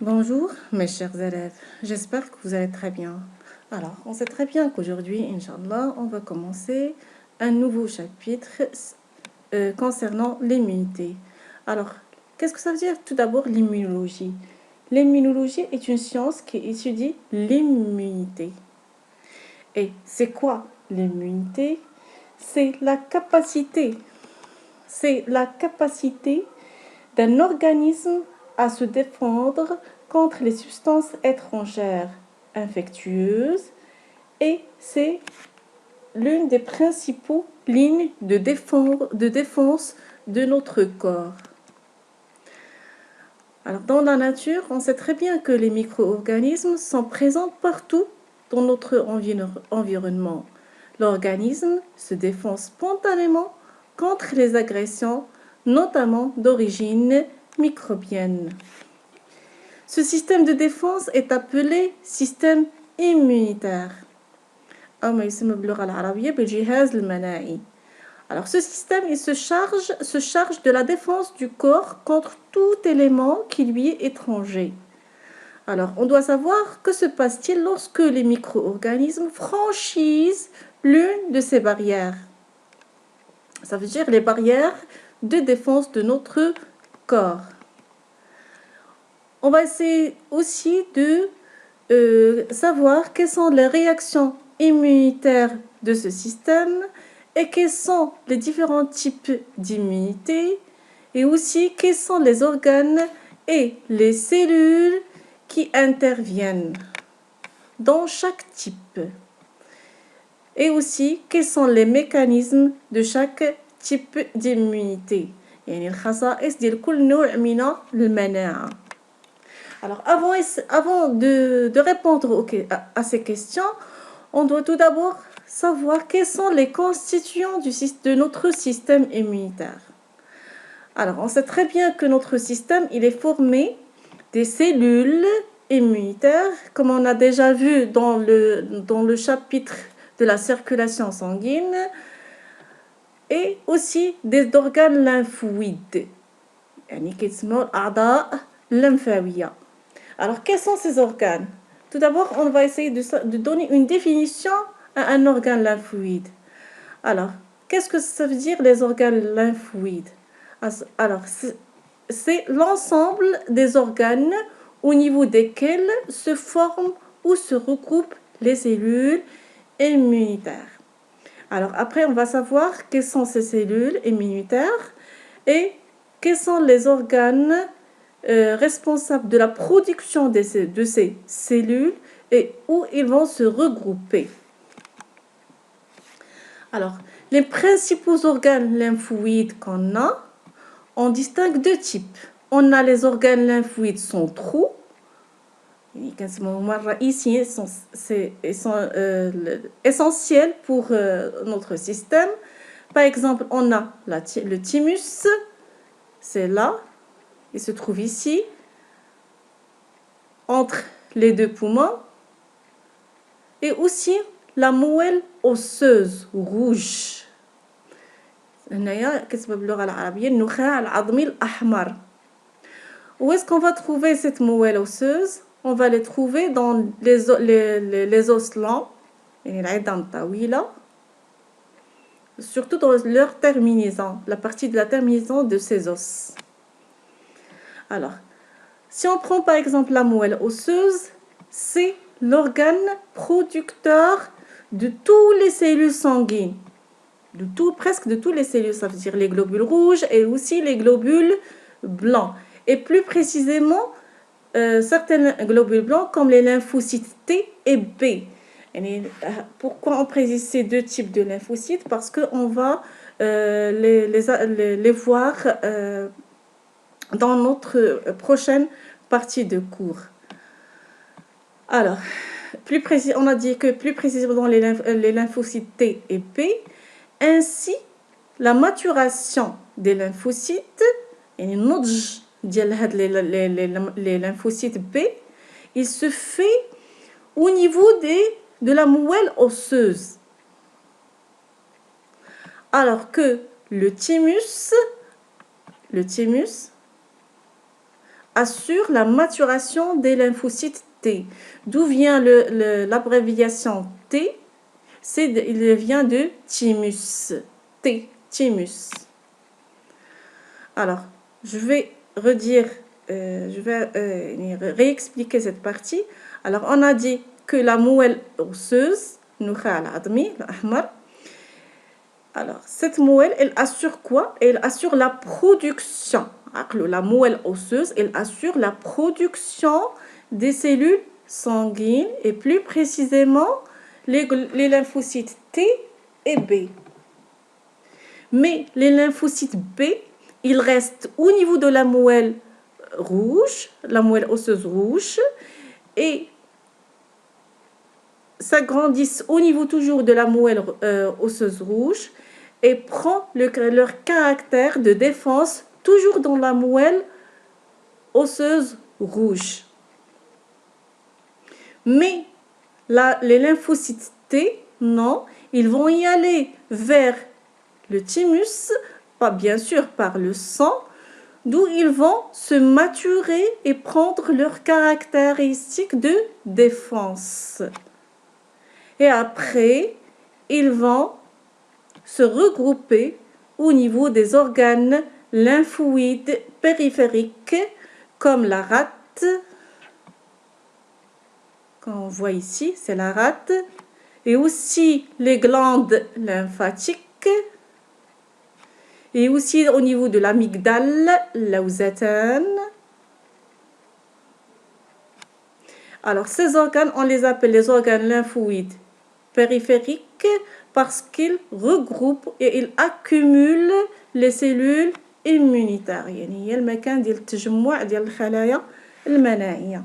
Bonjour mes chers élèves, j'espère que vous allez très bien. Alors, on sait très bien qu'aujourd'hui, Inch'Allah, on va commencer un nouveau chapitre concernant l'immunité. Alors, qu'est-ce que ça veut dire tout d'abord l'immunologie? L'immunologie est une science qui étudie l'immunité. Et c'est quoi l'immunité? C'est la capacité d'un organisme à se défendre contre les substances étrangères infectieuses et c'est l'une des principales lignes de défense de notre corps. Alors, dans la nature, on sait très bien que les micro-organismes sont présents partout dans notre environnement. L'organisme se défend spontanément contre les agressions, notamment d'origine microbienne. Ce système de défense est appelé système immunitaire. Alors, ce système il se charge de la défense du corps contre tout élément qui lui est étranger. Alors, on doit savoir que se passe-t-il lorsque les micro-organismes franchissent l'une de ces barrières. Ça veut dire les barrières de défense de notre corps. On va essayer aussi de savoir quelles sont les réactions immunitaires de ce système et quels sont les différents types d'immunité et aussi quels sont les organes et les cellules qui interviennent dans chaque type et aussi quels sont les mécanismes de chaque type d'immunité. يعني الخصائص ديال كل نوع من المناعة. Alors, avant de répondre à ces questions, on doit tout d'abord savoir quels sont les constituants de notre système immunitaire. Alors, on sait très bien que notre système, il est formé des cellules immunitaires, comme on a déjà vu dans le chapitre de la circulation sanguine, et aussi des organes lymphoïdes. يعني كيتسموا الأعضاء اللمفاوية. Alors, quels sont ces organes? Tout d'abord, on va essayer de donner une définition à un organe lymphoïde. Alors, qu'est-ce que ça veut dire les organes lymphoïdes? Alors, c'est l'ensemble des organes au niveau desquels se forment ou se regroupent les cellules immunitaires. Alors, après, on va savoir quelles sont ces cellules immunitaires et quels sont les organes responsables de la production de ces cellules et où ils vont se regrouper. Alors, les principaux organes lymphoïdes qu'on a, on distingue deux types. On a les organes lymphoïdes centraux. Ils sont essentiels pour notre système. Par exemple, on a le thymus, c'est là, il se trouve ici, entre les deux poumons, et aussi la moelle osseuse rouge. Où est-ce qu'on va trouver cette moelle osseuse? On va les trouver dans les os lents, surtout dans leur terminaison, la partie de la terminaison de ces os. Alors, si on prend par exemple la moelle osseuse, c'est l'organe producteur de toutes les cellules sanguines, presque de toutes les cellules, ça veut dire les globules rouges et aussi les globules blancs. Et plus précisément, certains globules blancs comme les lymphocytes T et B. Pourquoi on précise ces deux types de lymphocytes? Parce qu'on va les voir dans notre prochaine partie de cours. Alors, on a dit que plus précisément les lymphocytes T et B, ainsi la maturation des lymphocytes, les lymphocytes B, il se fait au niveau de la moelle osseuse. Alors que le thymus assure la maturation des lymphocytes T. D'où vient l'abréviation T? Il vient de thymus. T, thymus. Alors, je vais réexpliquer cette partie. Alors, on a dit que la moelle osseuse, alors, cette moelle, elle assure quoi? Elle assure la production. La moelle osseuse, elle assure la production des cellules sanguines et plus précisément les lymphocytes T et B. Mais les lymphocytes B, ils restent au niveau de la moelle rouge, la moelle osseuse rouge, et s'agrandissent au niveau toujours de la moelle osseuse rouge et prend leur caractère de défense toujours dans la moelle osseuse rouge. Mais les lymphocytes T, non, ils vont y aller vers le thymus, pas bien sûr par le sang, d'où ils vont se maturer et prendre leurs caractéristiques de défense. Et après, ils vont se regrouper au niveau des organes lymphoïdes périphériques comme la rate, qu'on voit ici, c'est la rate, et aussi les glandes lymphatiques, et aussi au niveau de l'amygdale, l'awzatan. Alors, ces organes, on les appelle les organes lymphoïdes périphériques parce qu'ils regroupent et ils accumulent les cellules immunitaires. يعني هي المكان ديال التجمع ديال الخلايا المناعية.